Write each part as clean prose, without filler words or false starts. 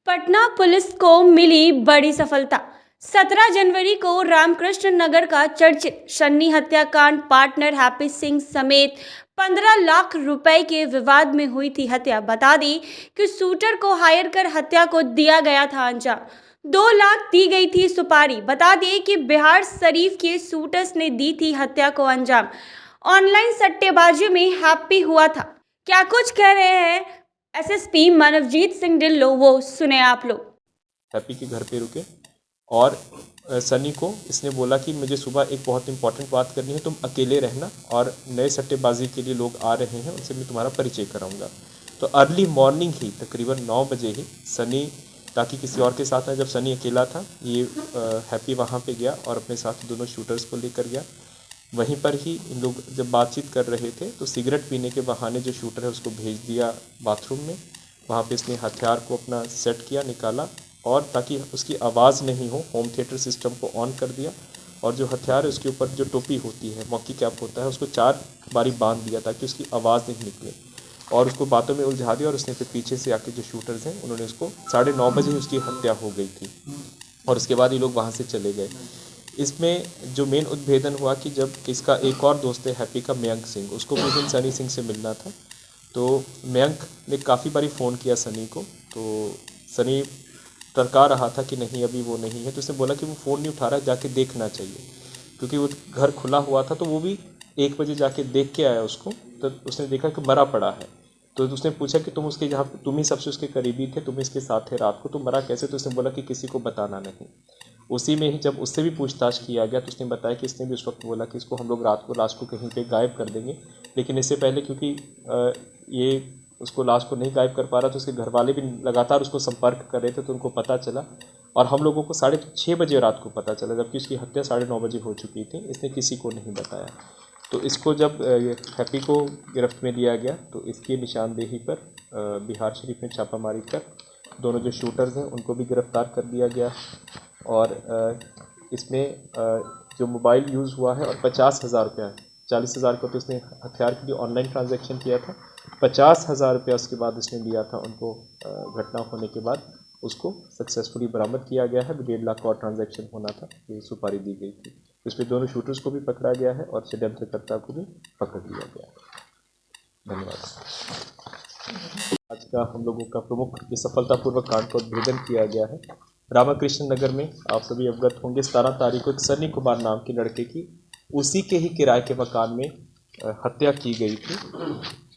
Patna police को मिली बड़ी सफलता। 17 जनवरी को रामकृष्ण नगर का चर्चित सन्नी हत्याकांड पार्टनर हैप्पी सिंह समेत 15 लाख रुपए के विवाद में हुई थी हत्या। बता दी कि शूटर को हायर कर हत्या को दिया गया था अंजाम। 2 लाख दी गई थी सुपारी। बता दें कि बिहार शरीफ के शूटर्स ने दी थी हत्या को अंजाम। ऑनलाइन सट्टेबाजी में हैप्पी हुआ था। क्या कुछ कह रहे हैं एसएसपी मनवजीत सिंह ढिल्लो, वो सुने आप लोग। हैप्पी के घर पे रुके और सनी को इसने बोला कि मुझे सुबह एक बहुत इंपॉर्टेंट बात करनी है, तुम अकेले रहना और नए सट्टेबाजी के लिए लोग आ रहे हैं, उनसे मैं तुम्हारा परिचय कराऊंगा। तो अर्ली मॉर्निंग ही तकरीबन 9 बजे ही सनी, ताकि किसी और के साथ ना, जब सनी अकेला था ये हैप्पी वहाँ पे गया और अपने साथ दोनों शूटर्स को लेकर गया। वहीं पर ही इन लोग जब बातचीत कर रहे थे तो सिगरेट पीने के बहाने जो शूटर है उसको भेज दिया बाथरूम में। वहाँ पे इसने हथियार को अपना सेट किया, निकाला और ताकि उसकी आवाज़ नहीं हो होम थिएटर सिस्टम को ऑन कर दिया और जो हथियार है उसके ऊपर जो टोपी होती है, मॉकी कैप होता है, उसको 4 बारी बांध दिया ताकि उसकी आवाज़ नहीं निकले और उसको बातों में उलझा दिया। और उसने फिर पीछे से आके जो शूटर्स हैं उन्होंने उसको 9:30 बजे उसकी हत्या हो गई थी और उसके बाद ये लोग वहाँ से चले गए। इसमें जो मेन उद्भेदन हुआ कि जब इसका एक और दोस्त है हैप्पी का, मयंक सिंह, उसको भी उस दिन सनी सिंह से मिलना था। तो मयंक ने काफ़ी बारी फ़ोन किया सनी को, तो सनी टरका रहा था कि नहीं अभी वो नहीं है। तो उसने बोला कि वो फ़ोन नहीं उठा रहा है, जाके देखना चाहिए, क्योंकि वो घर खुला हुआ था। तो वो भी 1 बजे जाके देख के आया उसको, तो उसने देखा कि मरा पड़ा है। तो उसने पूछा कि तुम उसके, जहाँ तुम ही सबसे उसके करीबी थे, तुम इसके साथ थे रात को, तुम मरा कैसे? तो उसने बोला कि किसी को बताना नहीं। उसी में ही जब उससे भी पूछताछ किया गया तो उसने बताया कि इसने भी उस वक्त बोला कि इसको हम लोग रात को लाश को कहीं पे गायब कर देंगे, लेकिन इससे पहले क्योंकि ये उसको लाश को नहीं गायब कर पा रहा, तो उसके घर वाले भी लगातार उसको संपर्क कर रहे थे, तो उनको पता चला और हम लोगों को 6:30 बजे रात को पता चला, जबकि उसकी हत्या 9:30 बजे हो चुकी थी। इसने किसी को नहीं बताया। तो इसको जब हैप्पी को गिरफ्त में लिया गया तो इसकी निशानदेही पर बिहार शरीफ में छापामारी कर दोनों जो शूटर्स हैं उनको भी गिरफ्तार कर दिया गया और इसमें जो मोबाइल यूज़ हुआ है और 50,000 रुपया, 40,000 का तो इसने हथियार के लिए ऑनलाइन ट्रांजैक्शन किया था, 50,000 रुपया उसके बाद इसने लिया था उनको। घटना होने के बाद उसको सक्सेसफुली बरामद किया गया है। 1.5 लाख का और ट्रांजैक्शन होना था, ये सुपारी दी गई थी। इसमें दोनों शूटर्स को भी पकड़ा गया है और षड्यंत्रकर्ता को भी पकड़ लिया गया है। धन्यवाद। आज का हम लोगों का प्रमुख ये सफलतापूर्वक कांड का उद्भेदन किया गया है। रामकृष्ण नगर में आप सभी अवगत होंगे 17 तारीख को एक सनी कुमार नाम के लड़के की उसी के ही किराए के मकान में हत्या की गई थी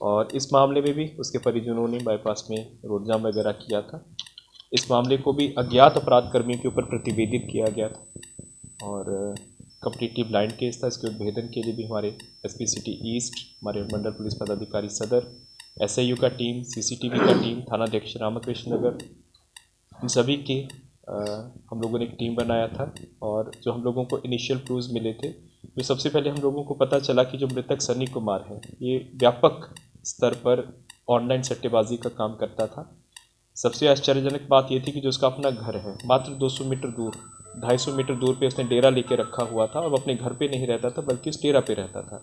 और इस मामले में भी उसके परिजनों ने बाईपास में रोड जाम वगैरह किया था। इस मामले को भी अज्ञात अपराध कर्मियों के ऊपर प्रतिवेदित किया गया था और कंप्लीटली ब्लाइंड केस था। इसके उद्भेदन के लिए भी हमारे एसपी सिटी ईस्ट, हमारे मंडल पुलिस पदाधिकारी सदर, एसआईयू का टीम, सीसीटीवी का टीम, थानाध्यक्ष रामकृष्ण नगर, इन सभी के हम लोगों ने एक टीम बनाया था और जो हम लोगों को इनिशियल क्लूज़ मिले थे, जो सबसे पहले हम लोगों को पता चला कि जो मृतक सनी कुमार है ये व्यापक स्तर पर ऑनलाइन सट्टेबाजी का काम करता था। सबसे आश्चर्यजनक बात ये थी कि जो उसका अपना घर है मात्र 200 मीटर दूर, 250 मीटर दूर पे उसने डेरा लेके रखा हुआ था और अपने घर पे नहीं रहता था बल्कि उस डेरा पे रहता था।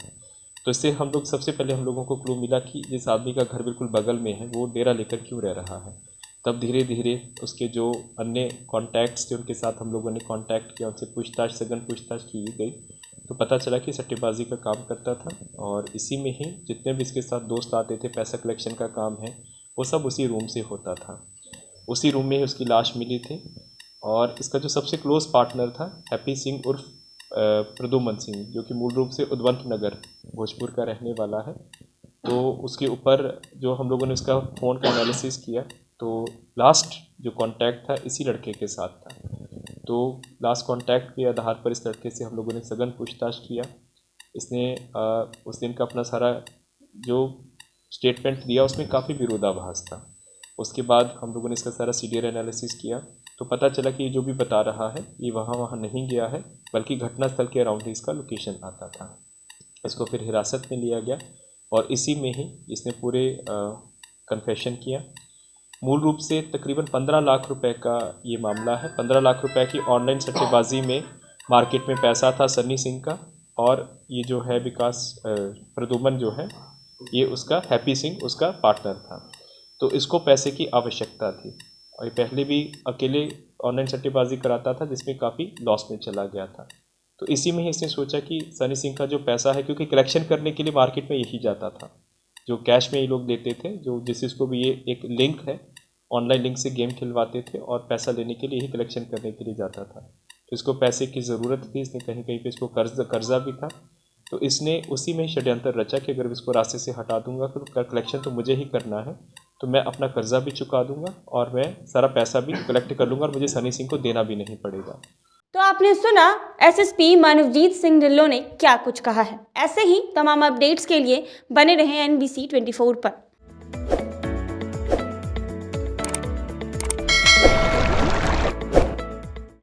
तो इससे हम लोग सबसे पहले हम लोगों को क्लू मिला कि जिस आदमी का घर बिल्कुल बगल में है वो डेरा लेकर क्यों रह रहा है। तब धीरे धीरे उसके जो अन्य कॉन्टैक्ट्स थे उनके साथ हम लोगों ने कांटेक्ट किया, उनसे पूछताछ, सघन पूछताछ की गई तो पता चला कि सट्टेबाजी का काम करता था और इसी में ही जितने भी इसके साथ दोस्त आते थे, पैसा कलेक्शन का काम है वो सब उसी रूम से होता था। उसी रूम में ही उसकी लाश मिली थी और इसका जो सबसे क्लोज पार्टनर था हैप्पी सिंह उर्फ प्रदुमन सिंह, जो कि मूल रूप से उद्वंत नगर भोजपुर का रहने वाला है। तो उसके ऊपर जो हम लोगों ने उसका फ़ोन का एनालिसिस किया तो लास्ट जो कांटेक्ट था इसी लड़के के साथ था। तो लास्ट कांटेक्ट के आधार पर इस लड़के से हम लोगों ने सघन पूछताछ किया। इसने उस दिन का अपना सारा जो स्टेटमेंट दिया उसमें काफ़ी विरोधाभास था। उसके बाद हम लोगों ने इसका सारा सीडीआर एनालिसिस किया तो पता चला कि ये जो भी बता रहा है ये वहाँ नहीं गया है बल्कि घटनास्थल के अराउंड ही इसका लोकेशन आता था। इसको फिर हिरासत में लिया गया और इसी में ही इसने पूरे कन्फेशन किया। मूल रूप से तकरीबन 15 लाख रुपए का ये मामला है। 15 लाख रुपए की ऑनलाइन सट्टेबाजी में मार्केट में पैसा था सन्नी सिंह का और ये जो है विकास प्रदुमन जो है ये उसका, हैप्पी सिंह उसका पार्टनर था। तो इसको पैसे की आवश्यकता थी और ये पहले भी अकेले ऑनलाइन सट्टेबाजी कराता था जिसमें काफ़ी लॉस में चला गया था। तो इसी में ही इसने सोचा कि सनी सिंह का जो पैसा है, क्योंकि कलेक्शन करने के लिए मार्केट में यही जाता था, जो कैश में ये लोग देते थे, जो जिसको भी ये एक लिंक है, ऑनलाइन लिंक से गेम खिलवाते थे और पैसा लेने के लिए यही कलेक्शन करने के लिए जाता था। तो इसको पैसे की ज़रूरत थी, इसने कहीं कहीं पे इसको कर्जा भी था, तो इसने उसी में ही षड्यंत्र रचा कि अगर इसको रास्ते से हटा दूंगा तो कलेक्शन तो मुझे ही करना है, तो मैं अपना कर्जा भी चुका दूंगा और मैं सारा पैसा भी कलेक्ट कर लूँगा और मुझे सनी सिंह को देना भी नहीं पड़ेगा। तो आपने सुना एसएसपी मानवजीत सिंह ढिल्लों ने क्या कुछ कहा है। ऐसे ही तमाम अपडेट्स के लिए बने रहें NBC 24 पर।